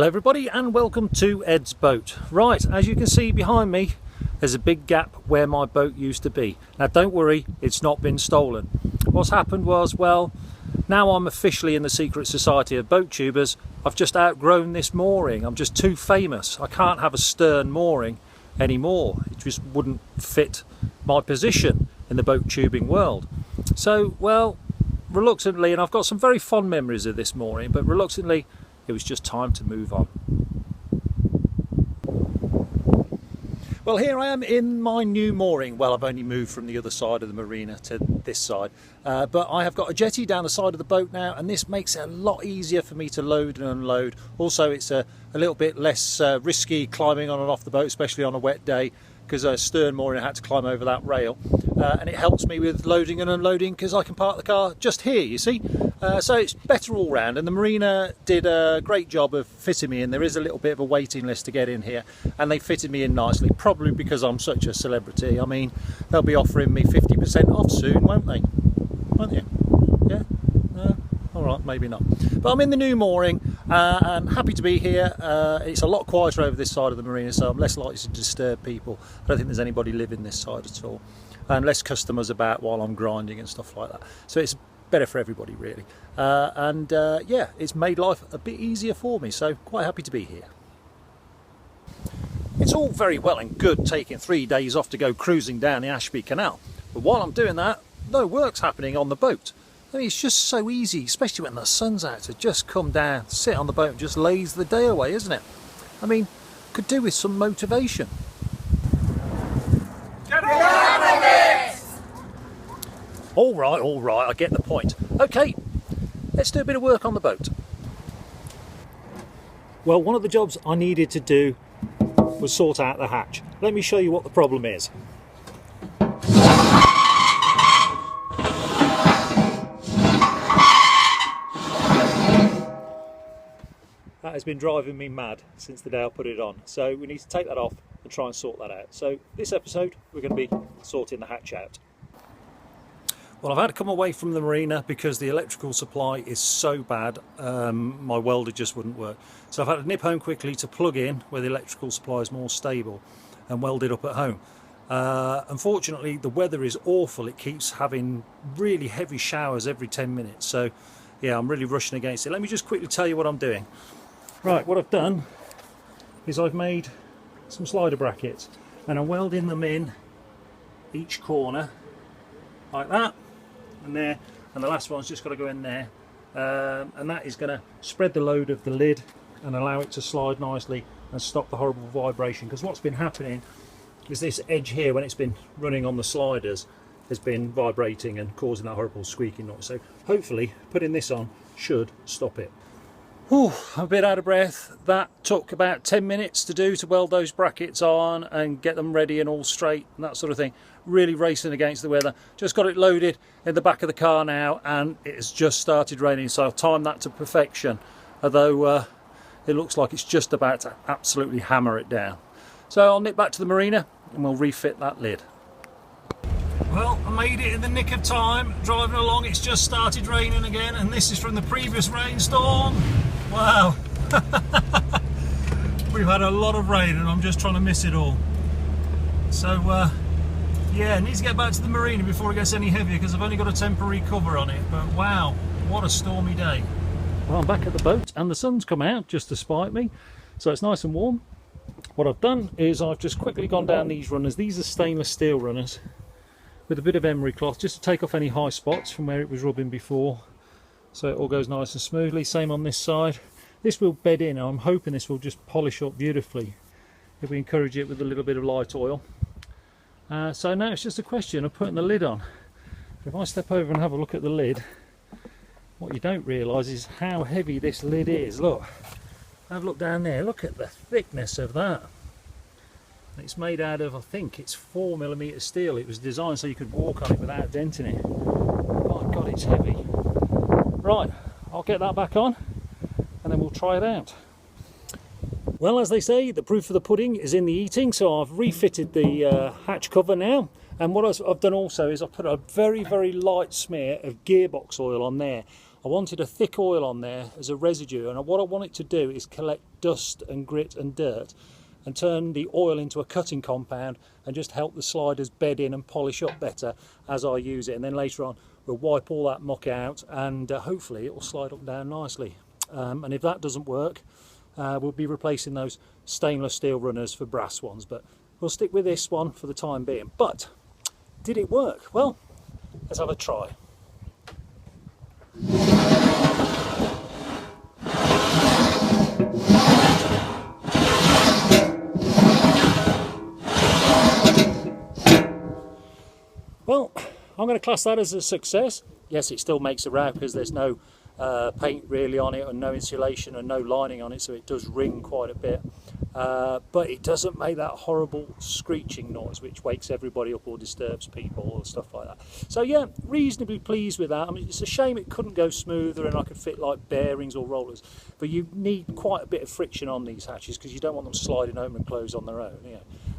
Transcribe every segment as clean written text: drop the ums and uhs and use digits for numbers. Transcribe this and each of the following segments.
Hello everybody and welcome to Ed's boat. Right, as you can see behind me there's a big gap where my boat used to be. Now don't worry, it's not been stolen. What's happened was, well, now I'm officially in the secret society of boat tubers. I've just outgrown this mooring. I'm just too famous. I can't have a stern mooring anymore. It just wouldn't fit my position in the boat tubing world. So, well, reluctantly, and I've got some very fond memories of this mooring, but reluctantly it was just time to move on. Well, here I am in my new mooring. Well, I've only moved from the other side of the marina to this side, but I have got a jetty down the side of the boat now, and this makes it a lot easier for me to load and unload. Also, it's a little bit less risky climbing on and off the boat, especially on a wet day, because a stern mooring I had to climb over that rail, and it helps me with loading and unloading because I can park the car just here, you see. So it's better all round, and the marina did a great job of fitting me in. There is a little bit of a waiting list to get in here, and they fitted me in nicely, probably because I'm such a celebrity. I mean, they'll be offering me 50% off soon, won't they? Won't you? Yeah? No? Alright, maybe not. But I'm in the new mooring, and happy to be here. It's a lot quieter over this side of the marina, so I'm less likely to disturb people. I don't think there's anybody living this side at all, and less customers about while I'm grinding and stuff like that. So it's better for everybody, really. Yeah, it's made life a bit easier for me, so quite happy to be here. It's all very well and good taking 3 days off to go cruising down the Ashby Canal, but while I'm doing that, no work's happening on the boat. I mean, it's just so easy, especially when the sun's out, to just come down, sit on the boat and just laze the day away, isn't it? I mean, could do with some motivation. Get on with it! All right, I get the point. Okay, let's do a bit of work on the boat. Well, one of the jobs I needed to do was sort out the hatch. Let me show you what the problem is. That has been driving me mad since the day I put it on. So we need to take that off and try and sort that out. So this episode we're going to be sorting the hatch out. Well, I've had to come away from the marina because the electrical supply is so bad, my welder just wouldn't work. So I've had to nip home quickly to plug in where the electrical supply is more stable and weld it up at home. Unfortunately, the weather is awful. It keeps having really heavy showers every 10 minutes. So yeah, I'm really rushing against it. Let me just quickly tell you what I'm doing. Right, what I've done is I've made some slider brackets and I'm welding them in each corner like that, and there, and the last one's just got to go in there, and that is going to spread the load of the lid and allow it to slide nicely and stop the horrible vibration, because what's been happening is this edge here, when it's been running on the sliders, has been vibrating and causing that horrible squeaking noise. So hopefully putting this on should stop it. Whew, I'm a bit out of breath. That took about 10 minutes to do, to weld those brackets on and get them ready and all straight and that sort of thing. Really racing against the weather. Just got it loaded in the back of the car now, and it's just started raining, so I've timed that to perfection, although it looks like it's just about to absolutely hammer it down. So I'll nip back to the marina and we'll refit that lid. Well, I made it in the nick of time. Driving along, it's just started raining again, and this is from the previous rainstorm. Wow. We've had a lot of rain and I'm just trying to miss it all. So yeah, I need to get back to the marina before it gets any heavier, because I've only got a temporary cover on it. But wow, what a stormy day. Well, I'm back at the boat and the sun's come out just to spite me, so it's nice and warm. What I've done is I've just quickly gone down these runners. These are stainless steel runners with a bit of emery cloth just to take off any high spots from where it was rubbing before, so it all goes nice and smoothly. Same on this side. This will bed in, and I'm hoping this will just polish up beautifully if we encourage it with a little bit of light oil. So now it's just a question of putting the lid on. If I step over and have a look at the lid, what you don't realise is how heavy this lid is. Look, have a look down there, look at the thickness of that. It's made out of, I think it's 4mm steel. It was designed so you could walk on it without denting it. Oh my God, it's heavy. Right, I'll get that back on and then we'll try it out. Well, as they say, the proof of the pudding is in the eating, so I've refitted the hatch cover now, and what I've done also is I've put a very, very light smear of gearbox oil on there. I wanted a thick oil on there as a residue, and what I want it to do is collect dust and grit and dirt and turn the oil into a cutting compound and just help the sliders bed in and polish up better as I use it. And then later on we'll wipe all that muck out, and hopefully it will slide up and down nicely. And if that doesn't work, we'll be replacing those stainless steel runners for brass ones, but we'll stick with this one for the time being. But did it work? Well, let's have a try. Well, I'm going to class that as a success. Yes, it still makes a row because there's no paint really on it, and no insulation and no lining on it, so it does ring quite a bit, but it doesn't make that horrible screeching noise which wakes everybody up or disturbs people or stuff like that. So yeah, reasonably pleased with that. I mean, it's a shame it couldn't go smoother and I could fit like bearings or rollers, but you need quite a bit of friction on these hatches because you don't want them sliding open and close on their own.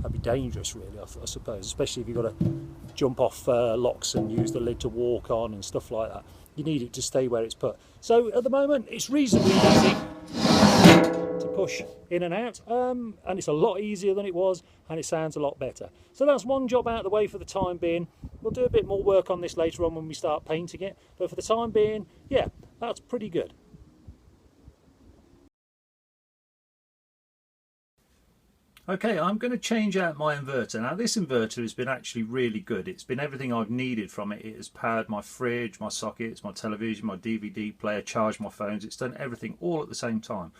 That'd be dangerous really, I suppose, especially if you've got to jump off locks and use the lid to walk on and stuff like that. You need it to stay where it's put. So at the moment it's reasonably easy to push in and out, and it's a lot easier than it was, and it sounds a lot better. So that's one job out of the way for the time being. We'll do a bit more work on this later on when we start painting it, but for the time being, yeah, that's pretty good. Okay, I'm going to change out my inverter. Now this inverter has been actually really good. It's been everything I've needed from it. It has powered my fridge, my sockets, my television, my DVD player, charged my phones. It's done everything all at the same time.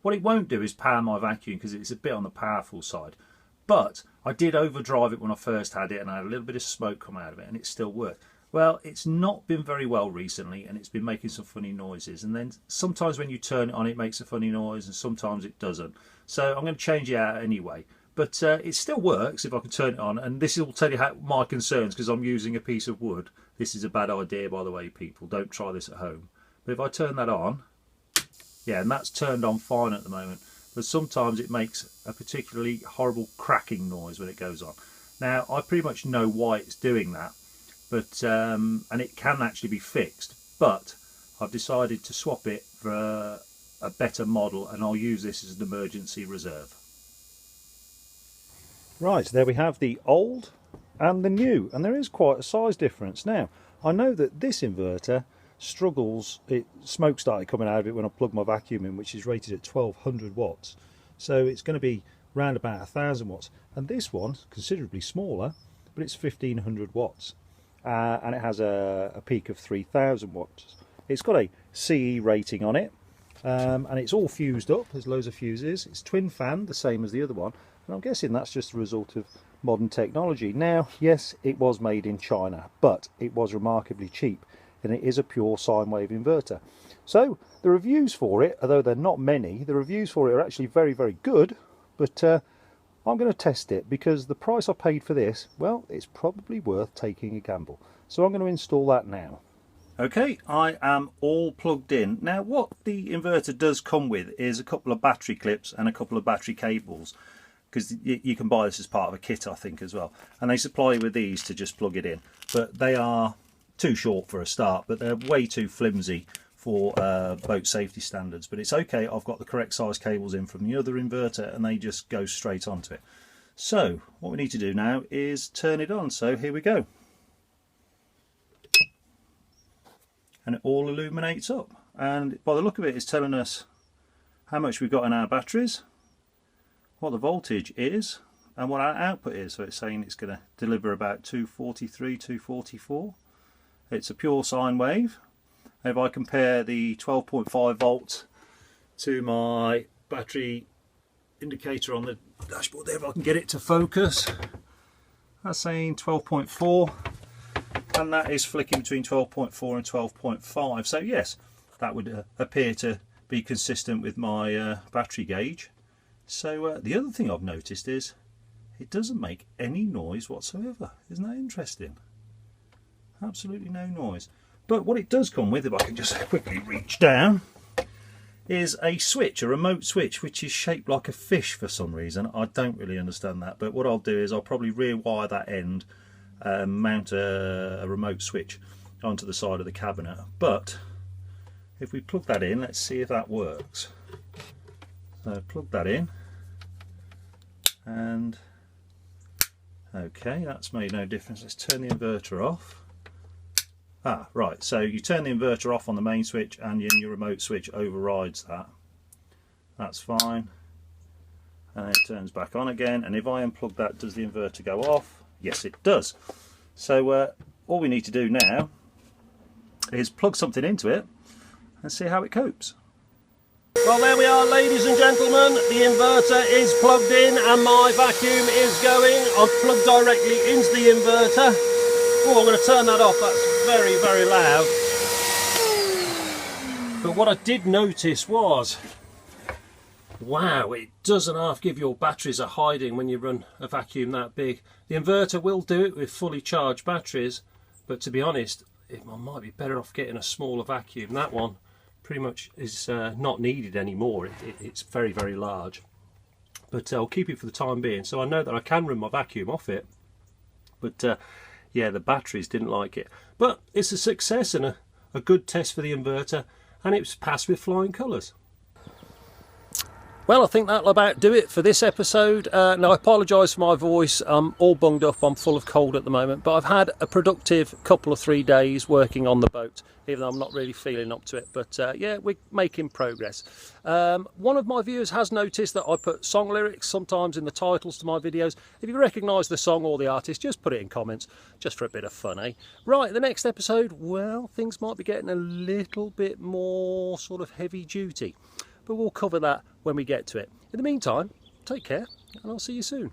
What it won't do is power my vacuum because it's a bit on the powerful side. But I did overdrive it when I first had it, and I had a little bit of smoke come out of it, and it still worked. Well, it's not been very well recently, and it's been making some funny noises, and then sometimes when you turn it on it makes a funny noise and sometimes it doesn't. So I'm going to change it out anyway, but it still works if I can turn it on, and this will tell you how my concerns, because I'm using a piece of wood. This is a bad idea, by the way, people, don't try this at home. But if I turn that on, yeah, and that's turned on fine at the moment, but sometimes it makes a particularly horrible cracking noise when it goes on. Now I pretty much know why it's doing that, but and it can actually be fixed, but I've decided to swap it for a better model, and I'll use this as an emergency reserve. Right, there we have the old and the new, and there is quite a size difference. Now I know that this inverter struggles, smoke started coming out of it when I plugged my vacuum in, which is rated at 1200 watts, so it's going to be round about 1000 watts, and this one's considerably smaller, but it's 1500 watts. And it has a peak of 3000 watts. It's got a CE rating on it, and it's all fused up. There's loads of fuses. It's twin fan, the same as the other one, and I'm guessing that's just a result of modern technology. Now, yes, it was made in China, but it was remarkably cheap, and it is a pure sine wave inverter. So the reviews for it, although they're not many, the reviews for it are actually very, very good, but I'm going to test it because the price I paid for this, well, it's probably worth taking a gamble. So I'm going to install that now. Okay, I am all plugged in. Now what the inverter does come with is a couple of battery clips and a couple of battery cables, because you can buy this as part of a kit, I think, as well. And they supply you with these to just plug it in. But they are too short for a start, but they're way too flimsy for boat safety standards, but it's okay. I've got the correct size cables in from the other inverter and they just go straight onto it. So what we need to do now is turn it on. So here we go, and it all illuminates up, and by the look of it, it's telling us how much we've got in our batteries, what the voltage is, and what our output is. So it's saying it's going to deliver about 243, 244. It's a pure sine wave. If I compare the 12.5 volt to my battery indicator on the dashboard there, if I can get it to focus, that's saying 12.4, and that is flicking between 12.4 and 12.5. So yes, that would appear to be consistent with my battery gauge. So the other thing I've noticed is it doesn't make any noise whatsoever. Isn't that interesting? Absolutely no noise. But what it does come with, if I can just quickly reach down, is a switch, a remote switch, which is shaped like a fish for some reason. I don't really understand that, but what I'll do is I'll probably rewire that end, mount a remote switch onto the side of the cabinet. But if we plug that in, let's see if that works. So plug that in, and okay, that's made no difference. Let's turn the inverter off. Ah, right, so you turn the inverter off on the main switch and your remote switch overrides that. That's fine. And it turns back on again, and if I unplug that, does the inverter go off? Yes, it does. So all we need to do now is plug something into it and see how it copes. Well, there we are, ladies and gentlemen. The inverter is plugged in and my vacuum is going. I've plugged directly into the inverter. Oh, I'm going to turn that off. That's very, very loud. But what I did notice was, wow, it doesn't half give your batteries a hiding when you run a vacuum that big. The inverter will do it with fully charged batteries, but to be honest, I might be better off getting a smaller vacuum. That one pretty much is not needed anymore. It's very, very large. But I'll keep it for the time being, so I know that I can run my vacuum off it. But yeah, the batteries didn't like it. But it's a success and a good test for the inverter, and it's passed with flying colours. Well, I think that'll about do it for this episode. Now, I apologise for my voice. I'm all bunged up. I'm full of cold at the moment. But I've had a productive couple of 3 days working on the boat, even though I'm not really feeling up to it. But yeah, we're making progress. One of my viewers has noticed that I put song lyrics sometimes in the titles to my videos. If you recognise the song or the artist, just put it in comments, just for a bit of fun, eh? Right, the next episode, well, things might be getting a little bit more sort of heavy duty. But we'll cover that when we get to it. In the meantime, take care, and I'll see you soon.